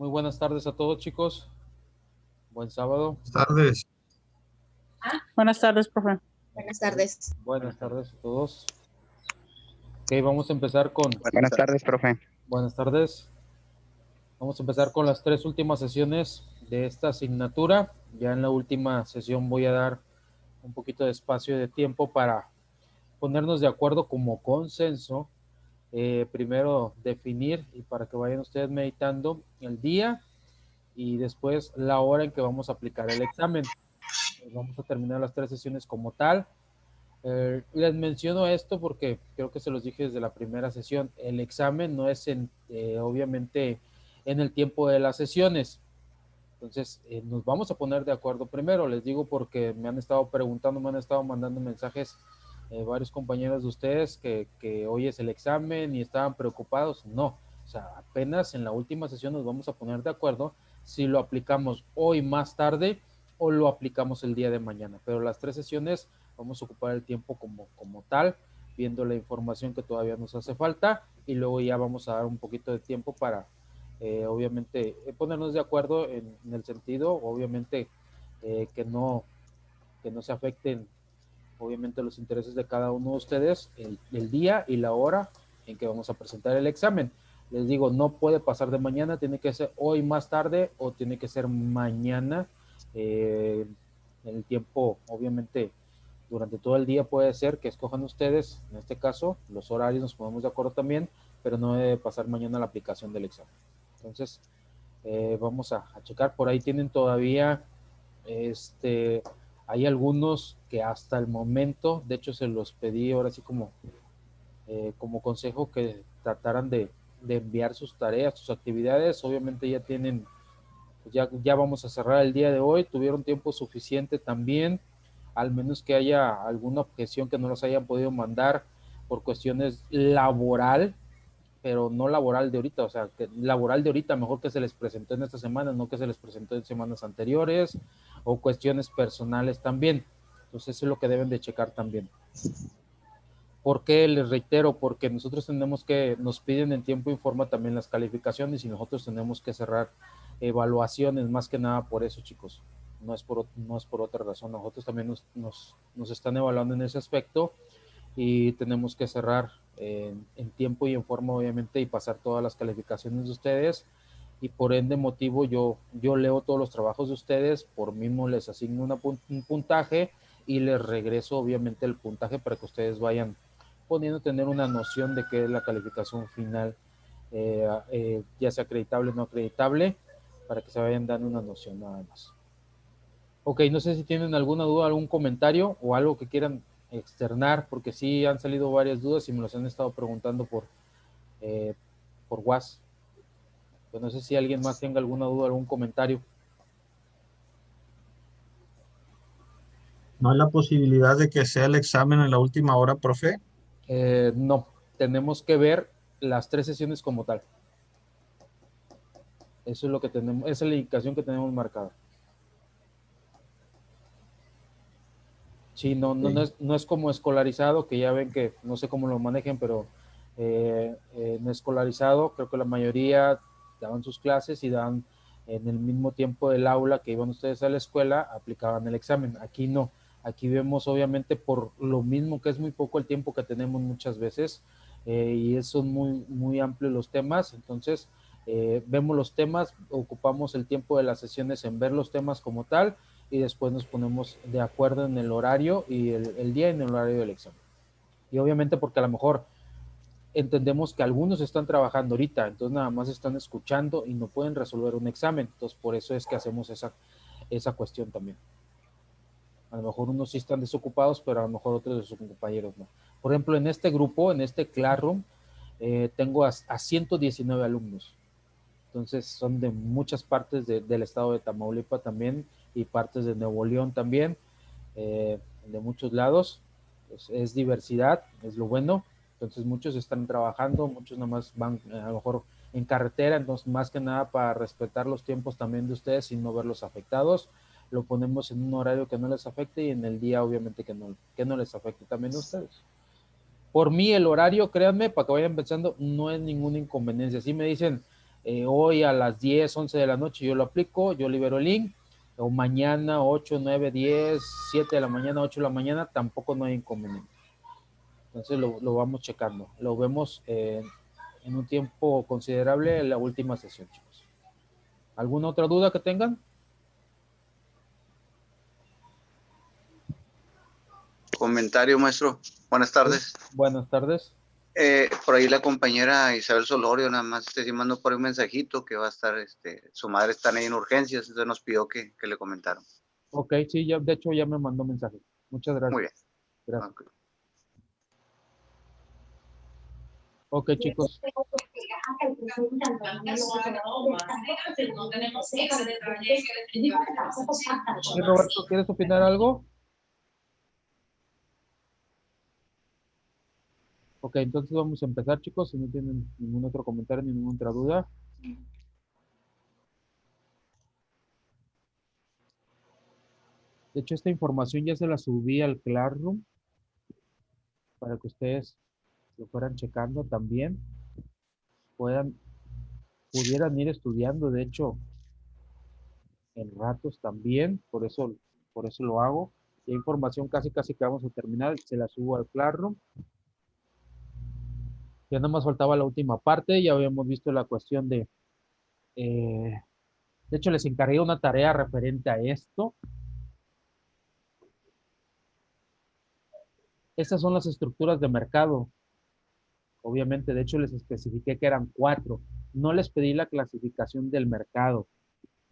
Muy buenas tardes a todos, chicos. Buen sábado. Buenas tardes. Buenas tardes, profe. Buenas tardes. Buenas tardes a todos. Ok, vamos a empezar con... Buenas tardes, profe. Buenas tardes. Vamos a empezar con las 3 últimas sesiones de esta asignatura. Ya en la última sesión voy a dar un poquito de espacio de tiempo para ponernos de acuerdo como consenso. Primero definir y para que vayan ustedes meditando el día y después la hora en que vamos a aplicar el examen. Vamos a terminar las 3 sesiones como tal. Les menciono esto porque creo que se los dije desde la primera sesión. El examen no es obviamente en el tiempo de las sesiones. Entonces, nos vamos a poner de acuerdo primero. Les digo porque me han estado preguntando, me han estado mandando mensajes varios compañeros de ustedes que hoy es el examen y estaban preocupados. No, o sea, apenas en la última sesión nos vamos a poner de acuerdo si lo aplicamos hoy más tarde o lo aplicamos el día de mañana. Pero las 3 sesiones vamos a ocupar el tiempo como tal, viendo la información que todavía nos hace falta y luego ya vamos a dar un poquito de tiempo para obviamente ponernos de acuerdo en el sentido, obviamente que no se afecten obviamente los intereses de cada uno de ustedes, el día y la hora en que vamos a presentar el examen. Les digo, no puede pasar de mañana, tiene que ser hoy más tarde o tiene que ser mañana. En el tiempo, obviamente, durante todo el día puede ser que escojan ustedes, en este caso, los horarios nos ponemos de acuerdo también, pero no debe pasar mañana la aplicación del examen. Entonces, vamos a checar, por ahí tienen todavía, hay algunos que hasta el momento, de hecho se los pedí ahora sí como consejo que trataran de enviar sus tareas, sus actividades, obviamente ya tienen, pues ya vamos a cerrar el día de hoy, tuvieron tiempo suficiente también, al menos que haya alguna objeción que no los hayan podido mandar por cuestiones laboral, pero no laboral de ahorita, o sea, que laboral de ahorita mejor que se les presentó en esta semana, no que se les presentó en semanas anteriores, o cuestiones personales también. Entonces eso es lo que deben de checar también. ¿Por qué? Les reitero, porque nosotros tenemos que, nos piden en tiempo y forma también las calificaciones y nosotros tenemos que cerrar evaluaciones, más que nada por eso, chicos. No es por otra razón. Nosotros también nos están evaluando en ese aspecto y tenemos que cerrar en tiempo y en forma, obviamente, y pasar todas las calificaciones de ustedes. Y por ende motivo yo leo todos los trabajos de ustedes, por mismo les asigno un puntaje y les regreso obviamente el puntaje para que ustedes vayan poniendo tener una noción de qué es la calificación final, ya sea acreditable o no acreditable, para que se vayan dando una noción nada más. Ok, no sé si tienen alguna duda, algún comentario o algo que quieran externar, porque sí han salido varias dudas y me los han estado preguntando por WhatsApp. Pues no sé si alguien más tenga alguna duda, algún comentario. ¿No hay la posibilidad de que sea el examen en la última hora, profe? No, tenemos que ver las 3 sesiones como tal. Eso es lo que tenemos, esa es la indicación que tenemos marcada. Sí, no es como escolarizado, que ya ven que no sé cómo lo manejen, pero en escolarizado creo que la mayoría daban sus clases y daban en el mismo tiempo del aula que iban ustedes a la escuela, aplicaban el examen. Aquí no, aquí vemos obviamente por lo mismo que es muy poco el tiempo que tenemos muchas veces y son muy amplios los temas, entonces vemos los temas, ocupamos el tiempo de las sesiones en ver los temas como tal y después nos ponemos de acuerdo en el horario y el día en el horario del examen. Y obviamente porque a lo mejor entendemos que algunos están trabajando ahorita, entonces nada más están escuchando y no pueden resolver un examen, entonces por eso es que hacemos esa cuestión también. A lo mejor unos sí están desocupados, pero a lo mejor otros de sus compañeros no. Por ejemplo, en este grupo, en este Classroom, tengo a 119 alumnos. Entonces son de muchas partes del estado de Tamaulipas también y partes de Nuevo León también, de muchos lados. Pues es diversidad, es lo bueno. Entonces muchos están trabajando, muchos nomás van a lo mejor en carretera, entonces más que nada para respetar los tiempos también de ustedes y no verlos afectados, lo ponemos en un horario que no les afecte y en el día obviamente que no les afecte también a ustedes. Por mí el horario, créanme, para que vayan pensando, no es ninguna inconveniencia. Si me dicen, hoy a las 10, 11 de la noche yo lo aplico, yo libero el link, o mañana 8, 9, 10, 7 de la mañana, 8 de la mañana, tampoco no hay inconveniente. Entonces lo vamos checando, lo vemos en un tiempo considerable en la última sesión, chicos. ¿Alguna otra duda que tengan? Comentario, maestro. Buenas tardes. Buenas tardes. Por ahí la compañera Isabel Solorio nada más mandó por un mensajito que va a estar, su madre está ahí en urgencias, entonces nos pidió que le comentaron. Ok, sí, ya, de hecho ya me mandó mensaje. Muchas gracias. Muy bien. Gracias. Okay. Ok, chicos. Sí, Roberto, ¿quieres opinar algo? Ok, entonces vamos a empezar, chicos, si no tienen ningún otro comentario, ninguna otra duda. De hecho, esta información ya se la subí al Classroom para que ustedes lo fueran checando también. Pudieran ir estudiando, de hecho, en ratos también, por eso lo hago. Y hay información casi que vamos a terminar, se la subo al Classroom. Ya nada más faltaba la última parte, ya habíamos visto la cuestión de hecho les encargué una tarea referente a esto. Estas son las estructuras de mercado. Obviamente, de hecho les especifiqué que eran 4. No les pedí la clasificación del mercado,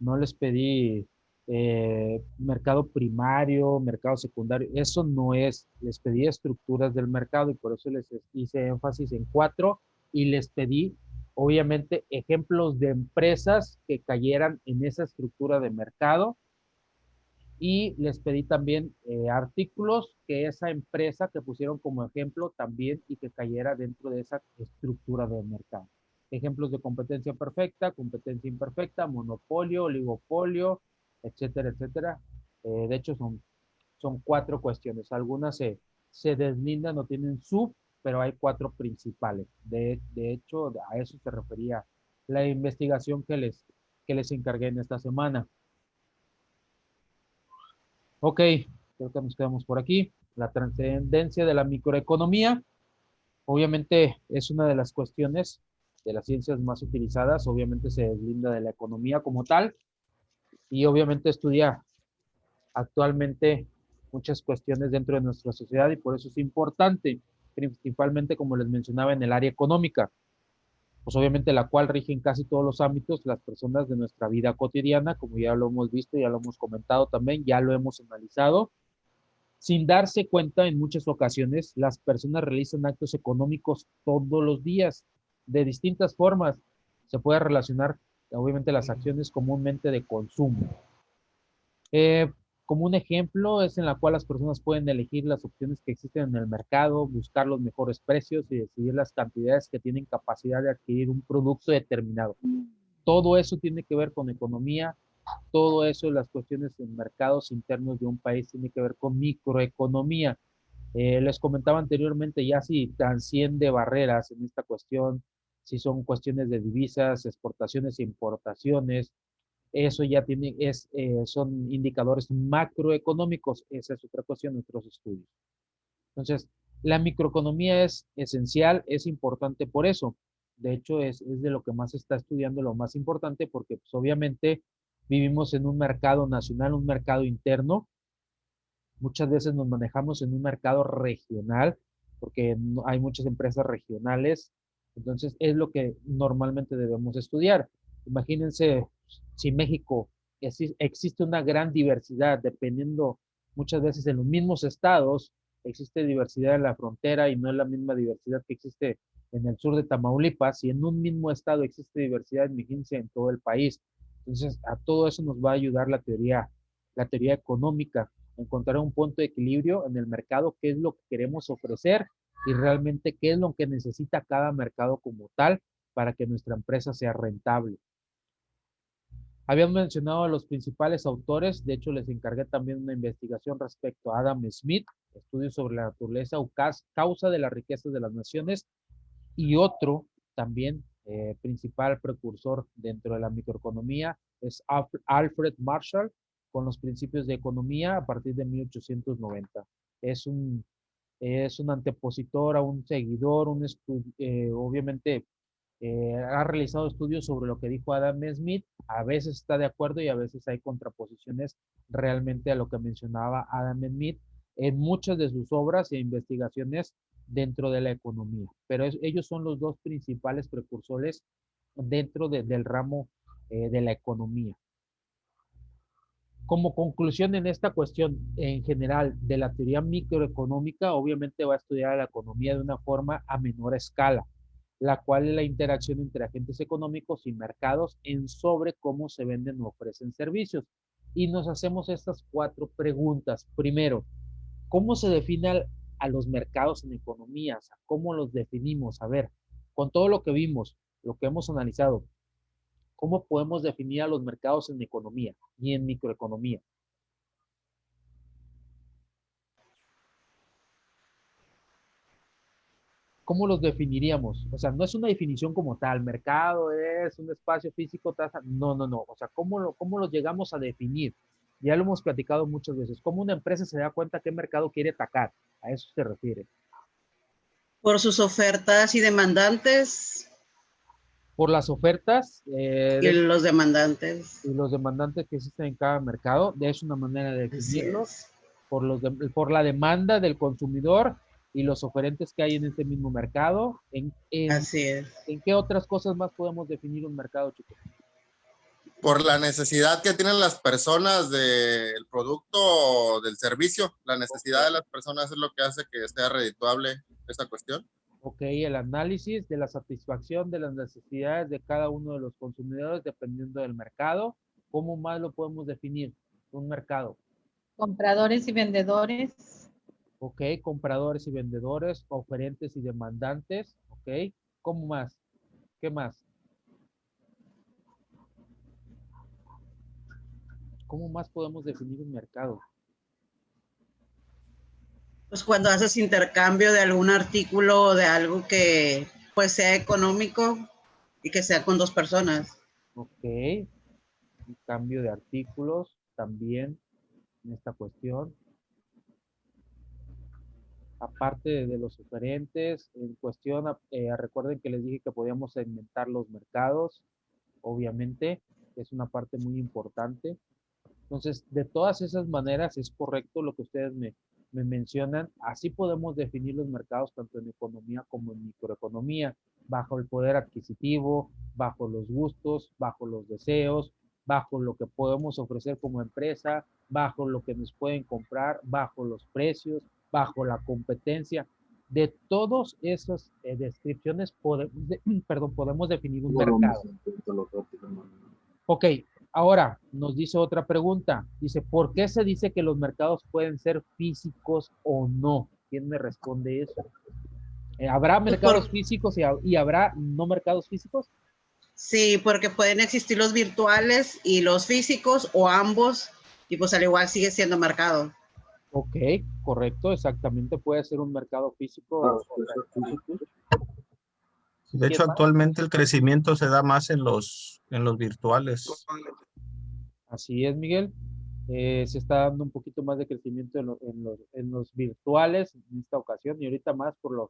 no les pedí mercado primario, mercado secundario, eso no es, les pedí estructuras del mercado y por eso les hice énfasis en 4 y les pedí, obviamente, ejemplos de empresas que cayeran en esa estructura de mercado y les pedí también artículos que esa empresa que pusieron como ejemplo también y que cayera dentro de esa estructura de mercado. Ejemplos de competencia perfecta, competencia imperfecta, monopolio, oligopolio, etcétera, etcétera. De hecho, son 4 cuestiones. Algunas se deslindan o tienen sub, pero hay 4 principales. De hecho, a eso se refería la investigación que les encargué en esta semana. Ok, creo que nos quedamos por aquí. La trascendencia de la microeconomía, obviamente es una de las cuestiones de las ciencias más utilizadas, obviamente se deslinda de la economía como tal y obviamente estudia actualmente muchas cuestiones dentro de nuestra sociedad y por eso es importante, principalmente como les mencionaba en el área económica, pues obviamente la cual rige en casi todos los ámbitos las personas de nuestra vida cotidiana, como ya lo hemos visto, ya lo hemos comentado también, ya lo hemos analizado. Sin darse cuenta, en muchas ocasiones, las personas realizan actos económicos todos los días, de distintas formas. Se puede relacionar, obviamente, las acciones comúnmente de consumo. Como un ejemplo, es en la cual las personas pueden elegir las opciones que existen en el mercado, buscar los mejores precios y decidir las cantidades que tienen capacidad de adquirir un producto determinado. Todo eso tiene que ver con economía, todo eso, las cuestiones en mercados internos de un país, tiene que ver con microeconomía. Les comentaba anteriormente, ya si transciende barreras en esta cuestión, si son cuestiones de divisas, exportaciones e importaciones, eso ya son indicadores macroeconómicos, esa es otra cuestión de nuestros estudios. Entonces, la microeconomía es esencial, es importante por eso. De hecho, es de lo que más se está estudiando, lo más importante, porque pues, obviamente vivimos en un mercado nacional, un mercado interno. Muchas veces nos manejamos en un mercado regional, porque hay muchas empresas regionales. Entonces, es lo que normalmente debemos estudiar. Imagínense si México existe una gran diversidad, dependiendo muchas veces en los mismos estados, existe diversidad en la frontera y no es la misma diversidad que existe en el sur de Tamaulipas, y en un mismo estado existe diversidad, imagínense, en todo el país. Entonces, a todo eso nos va a ayudar la teoría económica, encontrar un punto de equilibrio en el mercado, qué es lo que queremos ofrecer y realmente qué es lo que necesita cada mercado como tal para que nuestra empresa sea rentable. Habían mencionado a los principales autores, de hecho les encargué también una investigación respecto a Adam Smith, estudios sobre la naturaleza o causa de las riquezas de las naciones, y otro también principal precursor dentro de la microeconomía es Alfred Marshall, con los principios de economía a partir de 1890. Es un antepositor, a un seguidor, obviamente ha realizado estudios sobre lo que dijo Adam Smith, a veces está de acuerdo y a veces hay contraposiciones realmente a lo que mencionaba Adam Smith en muchas de sus obras e investigaciones dentro de la economía. Pero ellos son los dos principales precursores dentro del ramo de la economía. Como conclusión en esta cuestión en general de la teoría microeconómica, obviamente va a estudiar la economía de una forma a menor escala, la cual es la interacción entre agentes económicos y mercados en sobre cómo se venden o ofrecen servicios. Y nos hacemos estas 4 preguntas. Primero, ¿cómo se define a los mercados en economía? O sea, ¿cómo los definimos? A ver, con todo lo que vimos, lo que hemos analizado, ¿cómo podemos definir a los mercados en economía y en microeconomía? ¿Cómo los definiríamos? O sea, no es una definición como tal, mercado es un espacio físico, tasa, no. O sea, ¿cómo los llegamos a definir? Ya lo hemos platicado muchas veces. ¿Cómo una empresa se da cuenta qué mercado quiere atacar? A eso se refiere. Por sus ofertas y demandantes. Por las ofertas y los demandantes. Y los demandantes que existen en cada mercado, es una manera de definirlo. Por la demanda del consumidor y los oferentes que hay en este mismo mercado. Así es. ¿En qué otras cosas más podemos definir un mercado, chicos? Por la necesidad que tienen las personas del producto o del servicio. La necesidad de las personas es lo que hace que sea redituable esta cuestión. Ok, el análisis de la satisfacción de las necesidades de cada uno de los consumidores dependiendo del mercado. ¿Cómo más lo podemos definir? Un mercado. Compradores y vendedores. Ok, compradores y vendedores, oferentes y demandantes. Ok, ¿cómo más? ¿Qué más? ¿Cómo más podemos definir un mercado? Pues cuando haces intercambio de algún artículo o de algo que pues sea económico y que sea con 2 personas. Ok, un cambio de artículos también en esta cuestión. Aparte de los oferentes, en cuestión, recuerden que les dije que podíamos segmentar los mercados, obviamente, es una parte muy importante. Entonces, de todas esas maneras es correcto lo que ustedes me mencionan. Así podemos definir los mercados tanto en economía como en microeconomía, bajo el poder adquisitivo, bajo los gustos, bajo los deseos, bajo lo que podemos ofrecer como empresa, bajo lo que nos pueden comprar, bajo los precios, bajo la competencia. De todas esas descripciones podemos definir un mercado. Ok, ahora nos dice otra pregunta. Dice, ¿por qué se dice que los mercados pueden ser físicos o no? ¿Quién me responde eso? ¿Habrá mercados físicos y habrá no mercados físicos? Sí, porque pueden existir los virtuales y los físicos o ambos, y pues al igual sigue siendo mercado. Ok, correcto, exactamente, puede ser un mercado físico. De hecho, actualmente el crecimiento se da más en los virtuales. Así es, Miguel. Se está dando un poquito más de crecimiento en los virtuales en esta ocasión y ahorita más por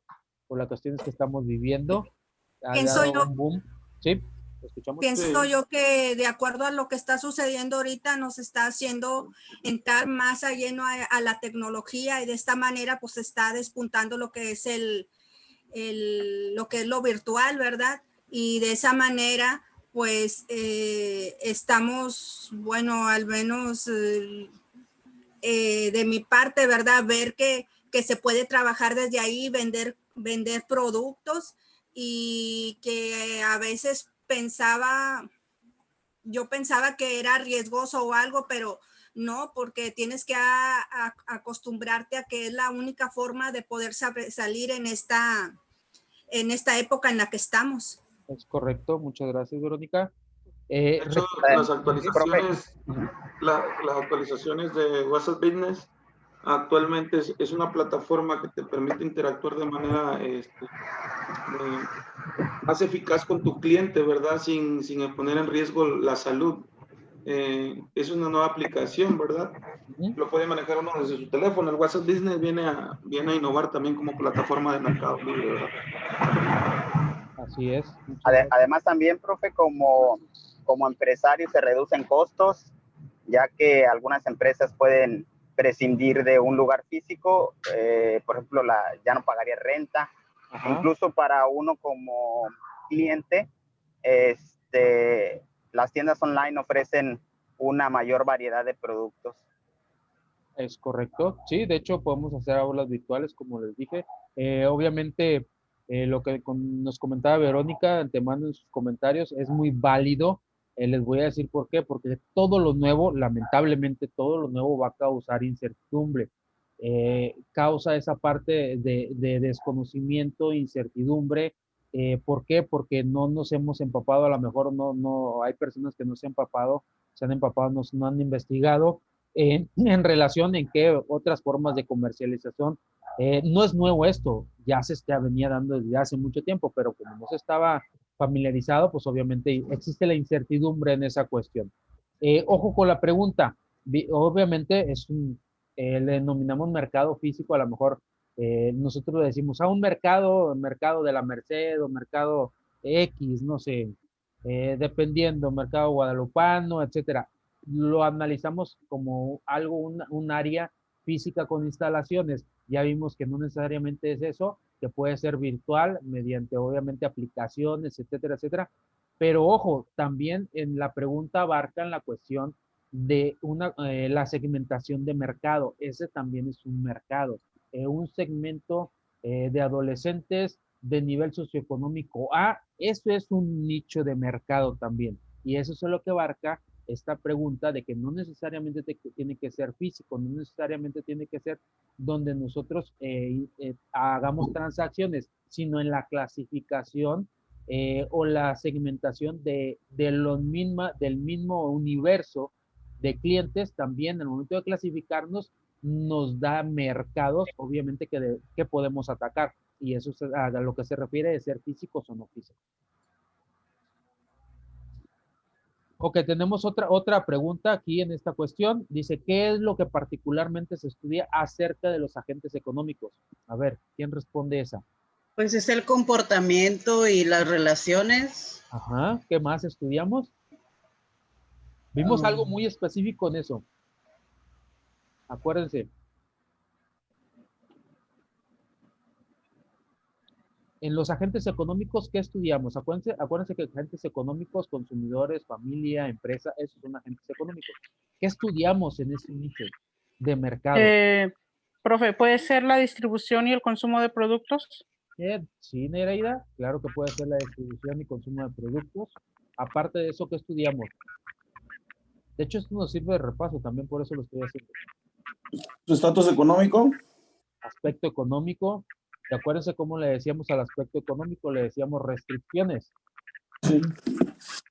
las cuestiones que estamos viviendo. Pienso yo, un boom. Sí, escuchamos. Pienso yo que de acuerdo a lo que está sucediendo ahorita nos está haciendo entrar más a lleno a la tecnología y de esta manera pues está despuntando lo que es lo que es lo virtual, ¿verdad? Y de esa manera pues estamos, bueno, al menos de mi parte, ¿verdad? Ver que se puede trabajar desde ahí, vender productos y que a veces yo pensaba que era riesgoso o algo, pero no, porque tienes que acostumbrarte a que es la única forma de poder salir en esta época en la que estamos. Es correcto, muchas gracias, Verónica. De hecho, las actualizaciones de WhatsApp Business actualmente es una plataforma que te permite interactuar de manera más eficaz con tu cliente, ¿verdad? Sin poner en riesgo la salud. Es una nueva aplicación, ¿verdad? Lo puede manejar uno desde su teléfono. El WhatsApp Business viene a innovar también como plataforma de mercado libre, ¿verdad? Así es. Además también, profe, como empresario se reducen costos, ya que algunas empresas pueden prescindir de un lugar físico, por ejemplo, ya no pagaría renta. Ajá. Incluso para uno como cliente, las tiendas online ofrecen una mayor variedad de productos. Es correcto. Sí, de hecho podemos hacer aulas virtuales, como les dije. Obviamente, lo que nos comentaba Verónica, antemano en sus comentarios, es muy válido. Les voy a decir por qué, porque todo lo nuevo, lamentablemente, todo lo nuevo va a causar incertidumbre. Causa esa parte de desconocimiento, incertidumbre. ¿Por qué? Porque no nos hemos empapado, a lo mejor no hay personas que no se han empapado, no han investigado en relación en qué otras formas de comercialización. No es nuevo esto, ya se venía dando desde hace mucho tiempo, pero como no se estaba familiarizado, pues obviamente existe la incertidumbre en esa cuestión. Ojo con la pregunta, obviamente le denominamos mercado físico, a lo mejor nosotros le decimos a un mercado de la Merced o mercado X, no sé, dependiendo, mercado guadalupano, etcétera. Lo analizamos como algo, un área física con instalaciones. Ya vimos que no necesariamente es eso, que puede ser virtual mediante obviamente aplicaciones, etcétera, etcétera. Pero ojo, también en la pregunta abarcan la cuestión de la segmentación de mercado. Ese también es un mercado, un segmento de adolescentes de nivel socioeconómico A. Eso es un nicho de mercado también. Y eso es lo que abarca esta pregunta de que no necesariamente tiene que ser físico, no necesariamente tiene que ser donde nosotros hagamos transacciones, sino en la clasificación o la segmentación del mismo universo de clientes. También en el momento de clasificarnos nos da mercados, obviamente, que podemos atacar. Y eso es a lo que se refiere de ser físicos o no físicos. Ok, tenemos otra pregunta aquí en esta cuestión. Dice, ¿qué es lo que particularmente se estudia acerca de los agentes económicos? A ver, ¿quién responde esa? Pues es el comportamiento y las relaciones. Ajá, ¿qué más estudiamos? Vimos algo muy específico en eso. Acuérdense. En los agentes económicos, ¿qué estudiamos? Acuérdense que agentes económicos, consumidores, familia, empresa, esos son agentes económicos. ¿Qué estudiamos en ese nicho de mercado? Profe, ¿puede ser la distribución y el consumo de productos? Sí, Nereida, claro que puede ser la distribución y consumo de productos. Aparte de eso, ¿qué estudiamos? De hecho, esto nos sirve de repaso, también por eso lo estoy haciendo. ¿Su estatus económico? Aspecto económico. ¿Te acuerdas cómo le decíamos al aspecto económico? Le decíamos restricciones. Sí.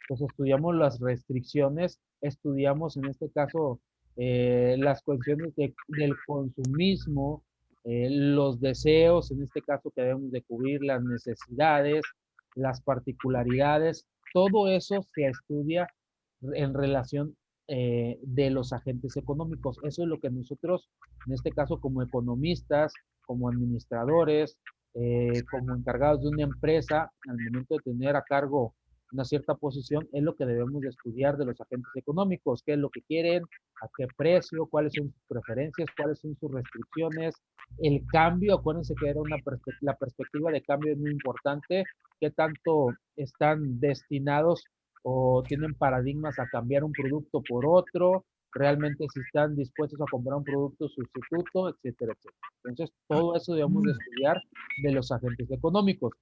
Pues estudiamos las restricciones, estudiamos en este caso las cuestiones del consumismo, los deseos, en este caso que debemos de cubrir, las necesidades, las particularidades, todo eso se estudia en relación de los agentes económicos. Eso es lo que nosotros, en este caso como economistas, como administradores, como encargados de una empresa, al momento de tener a cargo una cierta posición, es lo que debemos de estudiar de los agentes económicos, qué es lo que quieren, a qué precio, cuáles son sus preferencias, cuáles son sus restricciones, el cambio. Acuérdense que era la perspectiva de cambio es muy importante, qué tanto están destinados o tienen paradigmas a cambiar un producto por otro, realmente si están dispuestos a comprar un producto sustituto, etcétera, etcétera. Entonces, todo eso debemos de estudiar de los agentes económicos.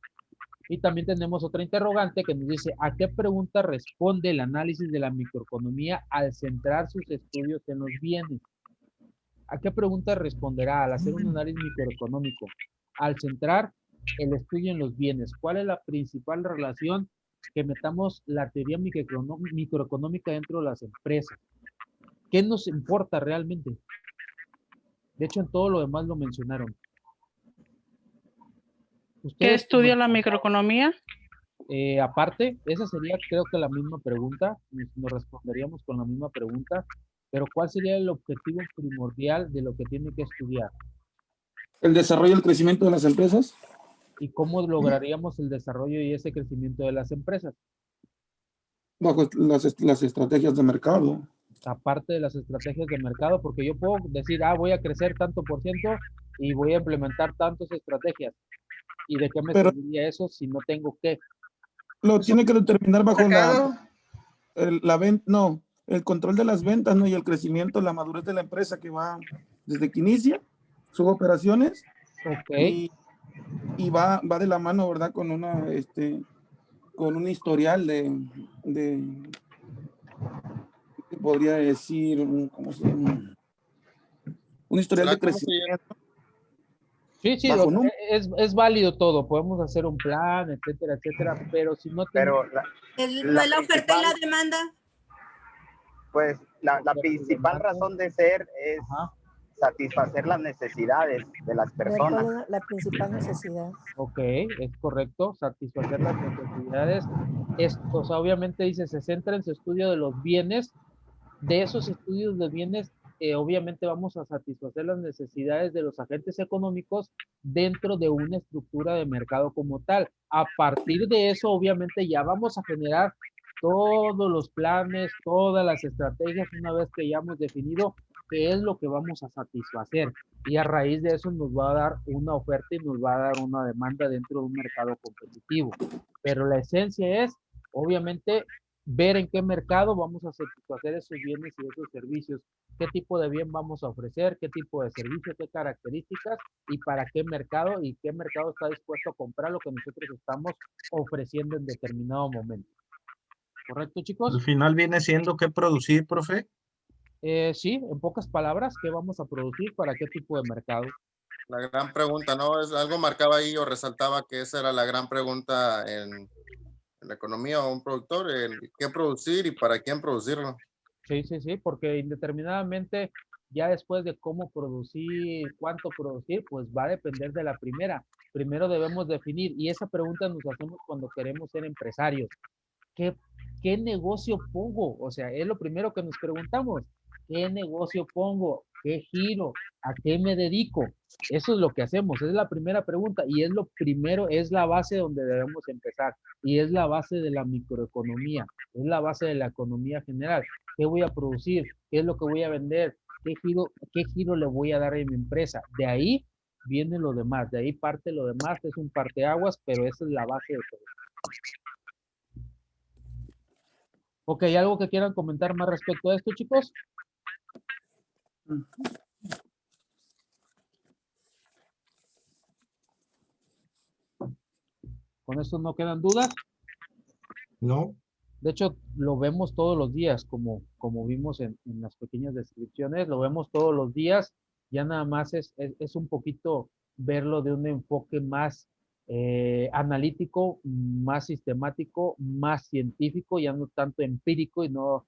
Y también tenemos otra interrogante que nos dice, ¿a qué pregunta responde el análisis de la microeconomía al centrar sus estudios en los bienes? ¿A qué pregunta responderá al hacer un análisis microeconómico? Al centrar el estudio en los bienes, ¿cuál es la principal relación que metamos la teoría microeconómica dentro de las empresas? ¿Qué nos importa realmente? De hecho, en todo lo demás lo mencionaron. ¿Qué estudia la microeconomía? Aparte, esa sería creo que la misma pregunta, nos responderíamos con la misma pregunta, pero ¿cuál sería el objetivo primordial de lo que tiene que estudiar? El desarrollo y el crecimiento de las empresas. ¿Y cómo lograríamos el desarrollo y ese crecimiento de las empresas? Bajo las estrategias de mercado. Aparte de las estrategias de mercado, porque yo puedo decir, voy a crecer tanto por ciento y voy a implementar tantas estrategias. ¿Y de qué me Pero serviría eso si no tengo qué? lo tiene que determinar bajo Mercado. la venta, no, el control de las ventas, ¿no? Y el crecimiento, la madurez de la empresa que va desde que inicia sus operaciones. Ok. Y va de la mano, ¿verdad? Con con un historial ¿qué podría decir? Un historial de crecimiento. Sí, sí, Bajo número. es válido todo, podemos hacer un plan, etcétera, etcétera, pero si no tenemos... Pero ¿No es la oferta y la demanda? pues la principal razón de ser es satisfacer las necesidades de las personas. ¿Cuál es la principal necesidad? Ok, es correcto, satisfacer las necesidades. O sea, obviamente dice, se centra en su estudio de los bienes. De esos estudios de bienes, obviamente vamos a satisfacer las necesidades de los agentes económicos dentro de una estructura de mercado como tal. A partir de eso, obviamente, ya vamos a generar todos los planes, todas las estrategias, una vez que ya hemos definido qué es lo que vamos a satisfacer. Y a raíz de eso nos va a dar una oferta y nos va a dar una demanda dentro de un mercado competitivo. Pero la esencia es, obviamente, ver en qué mercado vamos a satisfacer esos bienes y esos servicios, qué tipo de bien vamos a ofrecer, qué tipo de servicio, qué características y para qué mercado y qué mercado está dispuesto a comprar lo que nosotros estamos ofreciendo en determinado momento. ¿Correcto, chicos? Al final viene siendo qué producir, profe. Sí, en pocas palabras, ¿qué vamos a producir para qué tipo de mercado? La gran pregunta, ¿no? Es algo marcaba ahí o resaltaba que esa era la gran pregunta en la economía o un productor, el qué producir y para quién producirlo. Sí, sí, sí, porque indeterminadamente ya después de cómo producir, cuánto producir, pues va a depender de la primera. Primero debemos definir, y esa pregunta nos hacemos cuando queremos ser empresarios. ¿Qué negocio pongo? O sea, es lo primero que nos preguntamos. ¿Qué negocio pongo? ¿Qué giro? ¿A qué me dedico? Eso es lo que hacemos, es la primera pregunta y es lo primero, es la base donde debemos empezar y es la base de la microeconomía, es la base de la economía general. ¿Qué voy a producir? ¿Qué es lo que voy a vender? ¿Qué giro le voy a dar a mi empresa? De ahí viene lo demás, de ahí parte lo demás, es un parteaguas, pero esa es la base de todo. Ok, ¿algo que quieran comentar más respecto a esto, chicos? ¿Con esto no quedan dudas? No. De hecho, lo vemos todos los días, como vimos en las pequeñas descripciones, lo vemos todos los días, ya nada más es un poquito verlo de un enfoque más analítico, más sistemático, más científico, ya no tanto empírico y no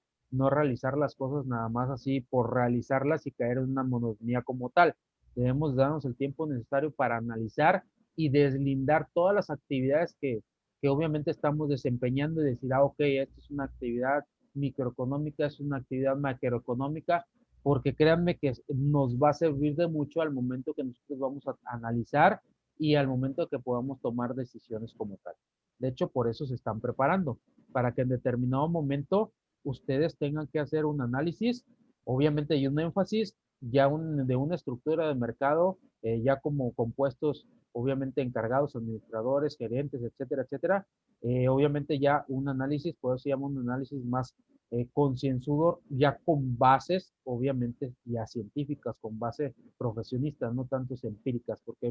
realizar las cosas nada más así por realizarlas y caer en una monotonía como tal. Debemos darnos el tiempo necesario para analizar y deslindar todas las actividades que obviamente estamos desempeñando y decir, ok, esto es una actividad microeconómica, es una actividad macroeconómica, porque créanme que nos va a servir de mucho al momento que nosotros vamos a analizar y al momento que podamos tomar decisiones como tal. De hecho, por eso se están preparando, para que en determinado momento ustedes tengan que hacer un análisis, obviamente y un énfasis ya de una estructura de mercado, ya como compuestos obviamente encargados, administradores, gerentes, etcétera, etcétera. Obviamente ya un análisis, por eso se llama un análisis más concienzudo, ya con bases, obviamente ya científicas, con bases profesionistas, no tantos empíricas, porque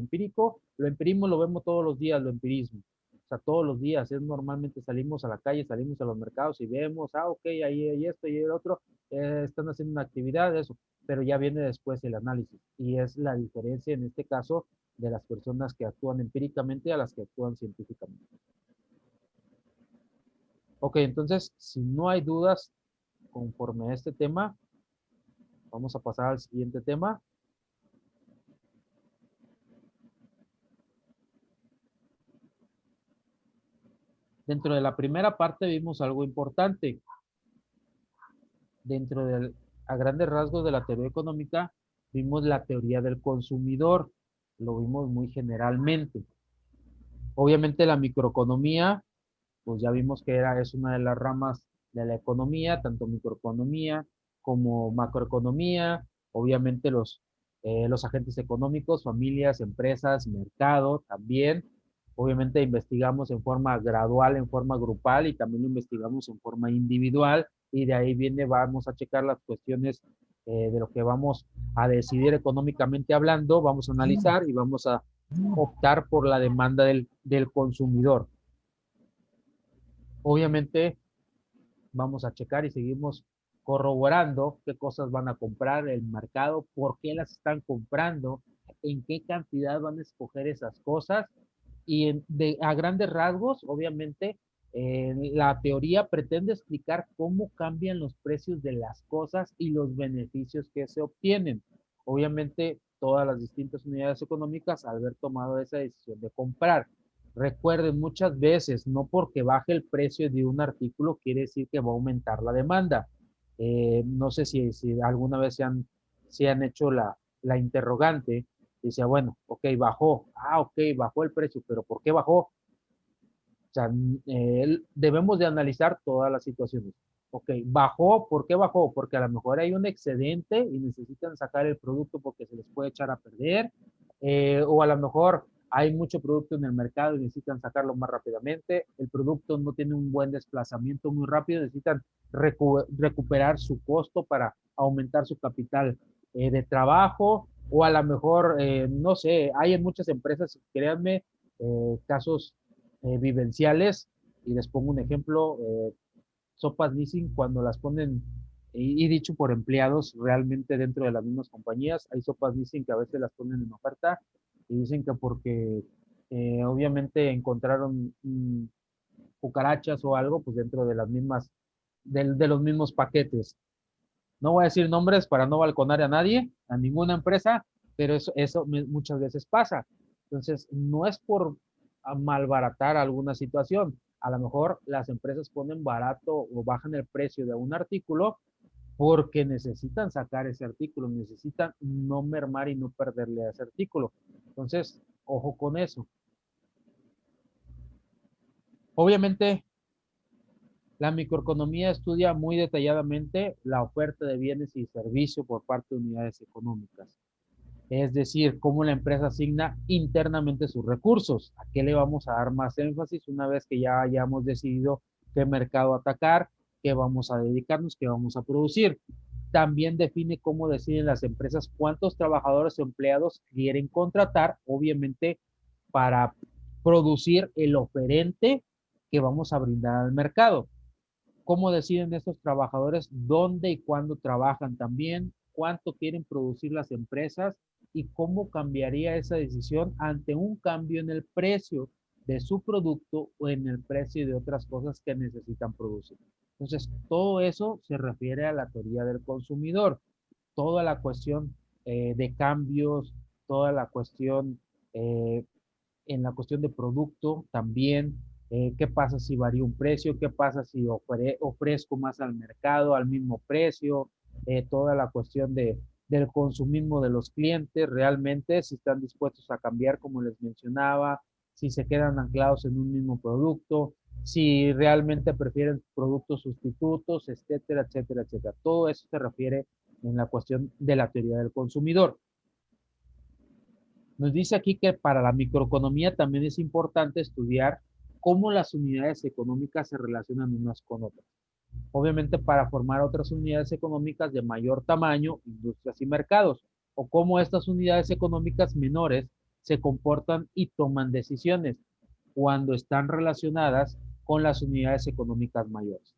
lo empirismo lo vemos todos los días, lo empirismo. O sea, todos los días, es normalmente salimos a la calle, salimos a los mercados y vemos, ok, ahí hay esto y el otro, están haciendo una actividad, eso, pero ya viene después el análisis. Y es la diferencia en este caso de las personas que actúan empíricamente a las que actúan científicamente. Ok, entonces, si no hay dudas conforme a este tema, vamos a pasar al siguiente tema. Dentro de la primera parte vimos algo importante. A grandes rasgos de la teoría económica, vimos la teoría del consumidor. Lo vimos muy generalmente. Obviamente la microeconomía, pues ya vimos que es una de las ramas de la economía, tanto microeconomía como macroeconomía. Obviamente los agentes económicos, familias, empresas, mercado también. Obviamente investigamos en forma gradual, en forma grupal y también lo investigamos en forma individual y de ahí vamos a checar las cuestiones de lo que vamos a decidir económicamente hablando, vamos a analizar y vamos a optar por la demanda del consumidor. Obviamente vamos a checar y seguimos corroborando qué cosas van a comprar el mercado, por qué las están comprando, en qué cantidad van a escoger esas cosas y a grandes rasgos, obviamente, la teoría pretende explicar cómo cambian los precios de las cosas y los beneficios que se obtienen. Obviamente, todas las distintas unidades económicas al haber tomado esa decisión de comprar. Recuerden, muchas veces, no porque baje el precio de un artículo quiere decir que va a aumentar la demanda. No sé si alguna vez se han hecho la interrogante. Dice, bueno, ok, bajó. Ok, bajó el precio, pero ¿por qué bajó? O sea, debemos de analizar todas las situaciones. Ok, bajó, ¿por qué bajó? Porque a lo mejor hay un excedente y necesitan sacar el producto porque se les puede echar a perder. O a lo mejor hay mucho producto en el mercado y necesitan sacarlo más rápidamente. El producto no tiene un buen desplazamiento muy rápido, necesitan recuperar su costo para aumentar su capital de trabajo. O a lo mejor, no sé, hay en muchas empresas, créanme, casos vivenciales, y les pongo un ejemplo, sopas Nissin cuando las ponen, y dicho por empleados realmente dentro de las mismas compañías, hay sopas Nissin que a veces las ponen en oferta y dicen que porque obviamente encontraron cucarachas o algo, pues dentro de las mismas, de los mismos paquetes. No voy a decir nombres para no balconar a nadie, a ninguna empresa, pero eso muchas veces pasa. Entonces, no es por malbaratar alguna situación. A lo mejor las empresas ponen barato o bajan el precio de un artículo porque necesitan sacar ese artículo, necesitan no mermar y no perderle a ese artículo. Entonces, ojo con eso. Obviamente, la microeconomía estudia muy detalladamente la oferta de bienes y servicios por parte de unidades económicas. Es decir, cómo la empresa asigna internamente sus recursos. ¿A qué le vamos a dar más énfasis una vez que ya hayamos decidido qué mercado atacar, qué vamos a dedicarnos, qué vamos a producir? También define cómo deciden las empresas cuántos trabajadores o empleados quieren contratar, obviamente, para producir el oferente que vamos a brindar al mercado. Cómo deciden estos trabajadores dónde y cuándo trabajan también, cuánto quieren producir las empresas y cómo cambiaría esa decisión ante un cambio en el precio de su producto o en el precio de otras cosas que necesitan producir. Entonces, todo eso se refiere a la teoría del consumidor. Toda la cuestión de cambios, toda la cuestión en la cuestión de producto también, qué pasa si varía un precio, qué pasa si ofrezco más al mercado al mismo precio, toda la cuestión del consumismo de los clientes realmente, si están dispuestos a cambiar como les mencionaba, si se quedan anclados en un mismo producto, si realmente prefieren productos sustitutos, etcétera, etcétera, etcétera. Todo eso se refiere en la cuestión de la teoría del consumidor. Nos dice aquí que para la microeconomía también es importante estudiar cómo las unidades económicas se relacionan unas con otras. Obviamente para formar otras unidades económicas de mayor tamaño, industrias y mercados, o cómo estas unidades económicas menores se comportan y toman decisiones cuando están relacionadas con las unidades económicas mayores.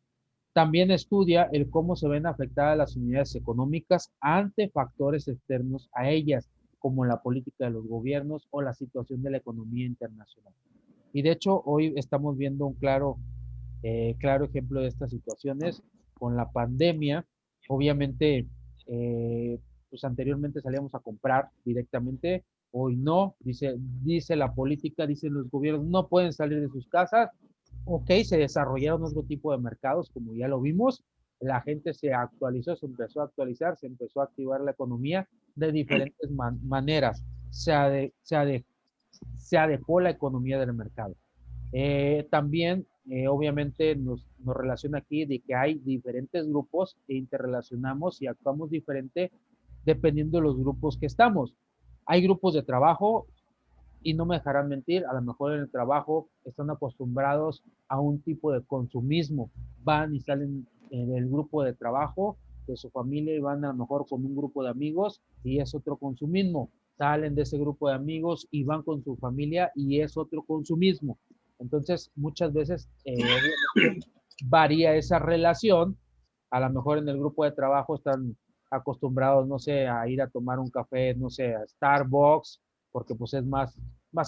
También estudia el cómo se ven afectadas las unidades económicas ante factores externos a ellas, como la política de los gobiernos o la situación de la economía internacional. Y de hecho, hoy estamos viendo un claro ejemplo de estas situaciones con la pandemia. Obviamente, pues anteriormente salíamos a comprar directamente, hoy no, dice la política, dicen los gobiernos, no pueden salir de sus casas, Ok, se desarrollaron otro tipo de mercados, como ya lo vimos. La gente se actualizó, se empezó a actualizar, se empezó a activar la economía de diferentes maneras. Se adecuó la economía del mercado. También, obviamente, nos relaciona aquí de que hay diferentes grupos e interrelacionamos y actuamos diferente dependiendo de los grupos que estamos. Hay grupos de trabajo y no me dejarán mentir, a lo mejor en el trabajo están acostumbrados a un tipo de consumismo, van y salen del grupo de trabajo, de su familia y van a lo mejor con un grupo de amigos y es otro consumismo, salen de ese grupo de amigos y van con su familia y es otro consumismo. Entonces, muchas veces varía esa relación, a lo mejor en el grupo de trabajo están acostumbrados, no sé, a ir a tomar un café, no sé, a Starbucks, porque pues es más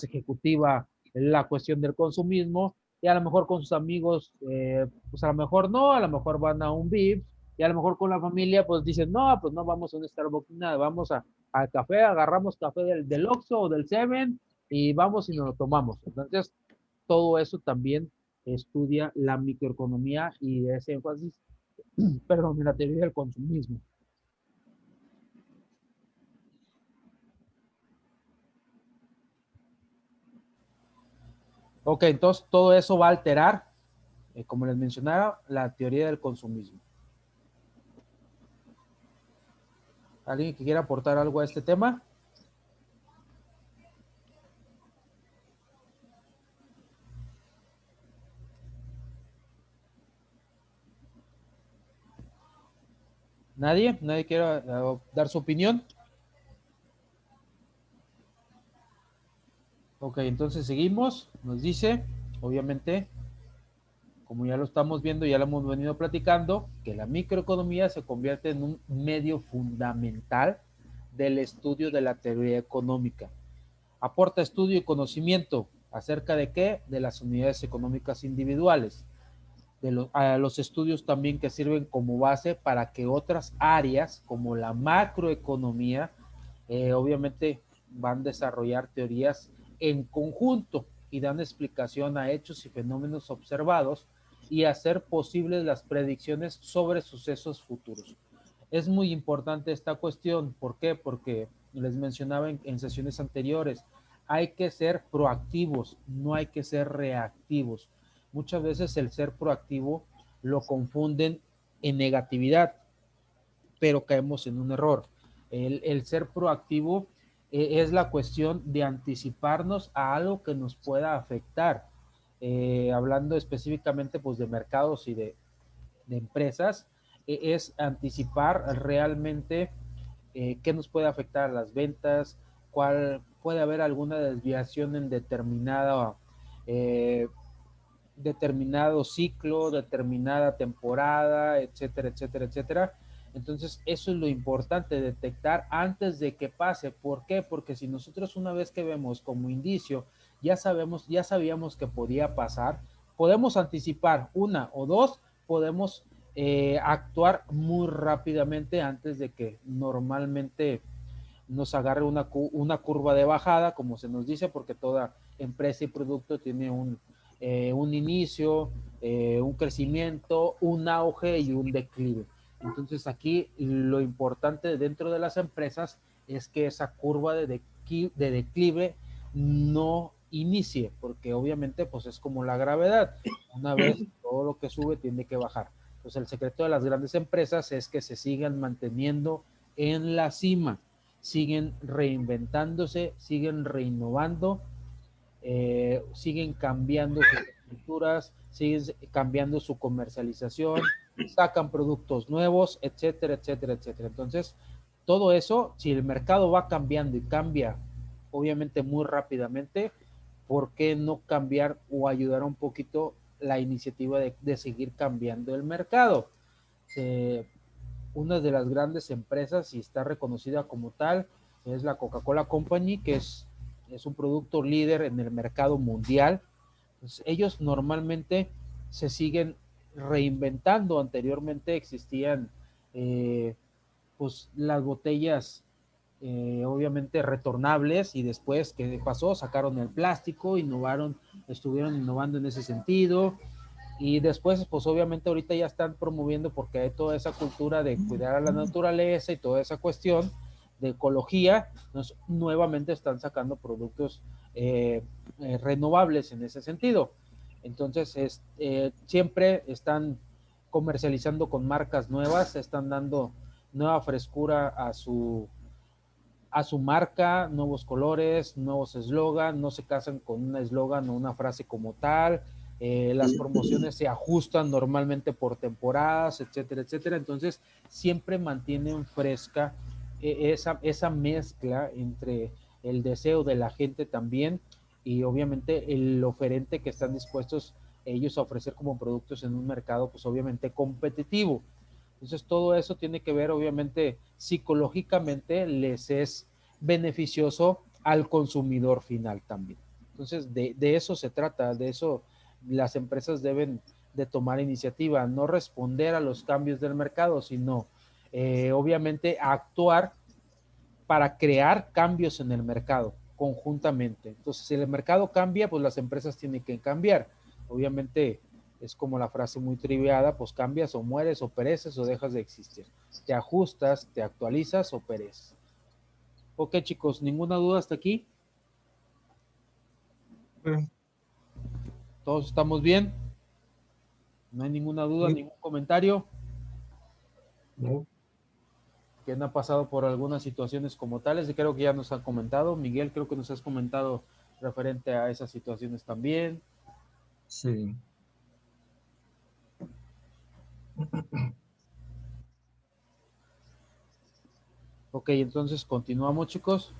ejecutiva la cuestión del consumismo, y a lo mejor con sus amigos, pues a lo mejor no, a lo mejor van a un Vips, y a lo mejor con la familia, pues dicen, no, pues no vamos a un Starbucks, nada, vamos al café, agarramos café del Oxxo o del Seven, y vamos y nos lo tomamos. Entonces, todo eso también estudia la microeconomía y ese énfasis, perdón, en la teoría del consumismo. Ok, entonces todo eso va a alterar, como les mencionaba, la teoría del consumismo. ¿Alguien que quiera aportar algo a este tema? ¿Nadie? ¿Nadie quiere dar su opinión? Ok, entonces seguimos. Nos dice, obviamente, como ya lo estamos viendo, ya lo hemos venido platicando, que la microeconomía se convierte en un medio fundamental del estudio de la teoría económica. Aporta estudio y conocimiento acerca de qué? De las unidades económicas individuales. A los estudios también que sirven como base para que otras áreas como la macroeconomía obviamente van a desarrollar teorías en conjunto y dan explicación a hechos y fenómenos observados y hacer posibles las predicciones sobre sucesos futuros. Es muy importante esta cuestión. ¿Por qué? Porque les mencionaba en sesiones anteriores, hay que ser proactivos, no hay que ser reactivos. Muchas veces el ser proactivo lo confunden en negatividad, pero caemos en un error. El ser proactivo es la cuestión de anticiparnos a algo que nos pueda afectar. Hablando específicamente pues, de mercados y de empresas, es anticipar realmente qué nos puede afectar a las ventas, cuál puede haber alguna desviación en determinado ciclo, determinada temporada, etcétera, etcétera, etcétera. Entonces, eso es lo importante, detectar antes de que pase. ¿Por qué? Porque si nosotros una vez que vemos como indicio, ya sabíamos que podía pasar, podemos anticipar una o dos, podemos actuar muy rápidamente antes de que normalmente nos agarre una curva de bajada, como se nos dice, porque toda empresa y producto tiene un inicio, un crecimiento, un auge y un declive. Entonces aquí lo importante dentro de las empresas es que esa curva de declive no inicie, porque obviamente pues es como la gravedad. Una vez todo lo que sube tiene que bajar. Entonces el secreto de las grandes empresas es que se sigan manteniendo en la cima, siguen reinventándose, siguen reinnovando, siguen cambiando sus estructuras, siguen cambiando su comercialización, sacan productos nuevos, etcétera, etcétera, etcétera. Entonces, todo eso, si el mercado va cambiando y cambia, obviamente muy rápidamente, ¿por qué no cambiar o ayudar un poquito la iniciativa de seguir cambiando el mercado? Una de las grandes empresas y está reconocida como tal es la Coca-Cola Company, que es un producto líder en el mercado mundial. Pues ellos normalmente se siguen reinventando. Anteriormente existían pues las botellas obviamente retornables y después, ¿qué pasó? Sacaron el plástico, innovaron estuvieron innovando en ese sentido. Y después, pues obviamente ahorita ya están promoviendo, porque hay toda esa cultura de cuidar a la naturaleza y toda esa cuestión de ecología, entonces nuevamente están sacando productos renovables en ese sentido. Entonces, siempre están comercializando con marcas nuevas, están dando nueva frescura a su marca, nuevos colores, nuevos eslogan, no se casan con un eslogan o una frase como tal. Las promociones se ajustan normalmente por temporadas, etcétera, etcétera. Entonces, siempre mantienen fresca esa mezcla entre el deseo de la gente también y obviamente el oferente que están dispuestos ellos a ofrecer como productos en un mercado, pues obviamente competitivo. Entonces, todo eso tiene que ver, obviamente, psicológicamente les es beneficioso al consumidor final también. Entonces, de eso se trata, de eso las empresas deben de tomar iniciativa, no responder a los cambios del mercado, sino obviamente actuar para crear cambios en el mercado conjuntamente. Entonces, si el mercado cambia, pues las empresas tienen que cambiar. Obviamente, es como la frase muy triviada, pues cambias o mueres o pereces o dejas de existir. Te ajustas, te actualizas o pereces. Ok, chicos, ¿ninguna duda hasta aquí? ¿Todos estamos bien? ¿No hay ninguna duda, ningún comentario? No. ¿Quién ha pasado por algunas situaciones como tales? Y creo que ya nos han comentado. Miguel, creo que nos has comentado referente a esas situaciones también. Sí. Ok, entonces continuamos, chicos.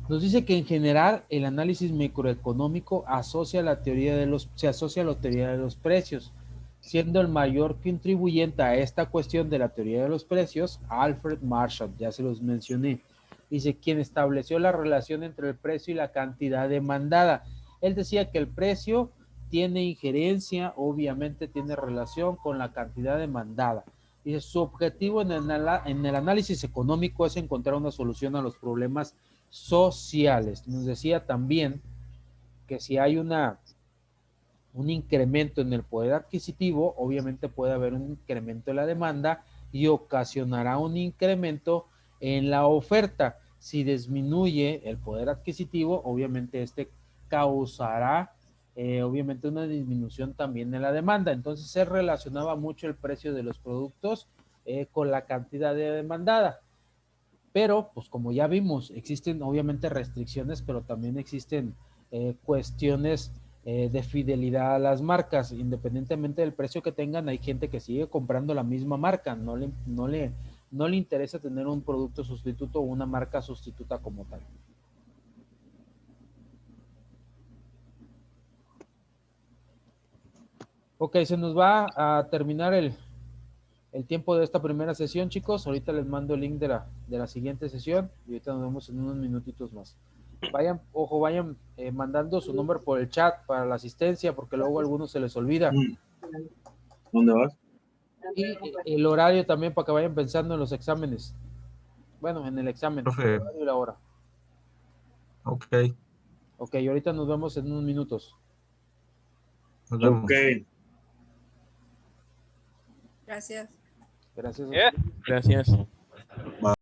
Nos dice que en general el análisis microeconómico se asocia a la teoría de los precios, siendo el mayor contribuyente a esta cuestión de la teoría de los precios Alfred Marshall, ya se los mencioné. Dice, quien estableció la relación entre el precio y la cantidad demandada. Él decía que el precio tiene injerencia, obviamente tiene relación con la cantidad demandada. Dice, su objetivo en el análisis económico es encontrar una solución a los problemas sociales. Nos decía también que si hay un incremento en el poder adquisitivo, obviamente puede haber un incremento en la demanda y ocasionará un incremento en la oferta. Si disminuye el poder adquisitivo, obviamente causará obviamente una disminución también en la demanda. Entonces se relacionaba mucho el precio de los productos con la cantidad de demandada. Pero, pues como ya vimos, existen obviamente restricciones, pero también existen cuestiones de fidelidad a las marcas. Independientemente del precio que tengan, hay gente que sigue comprando la misma marca, no le interesa tener un producto sustituto o una marca sustituta como tal. Ok, se nos va a terminar el tiempo de esta primera sesión, chicos. Ahorita les mando el link de la siguiente sesión y ahorita nos vemos en unos minutitos más. Vayan mandando su nombre por el chat para la asistencia, porque luego a algunos se les olvida. ¿Dónde vas? Y el horario también para que vayan pensando en los exámenes. Bueno, en el examen, el horario y la hora. Ok. Ok, ahorita nos vemos en unos minutos. Nos vemos. Ok. Gracias. Gracias. Gracias.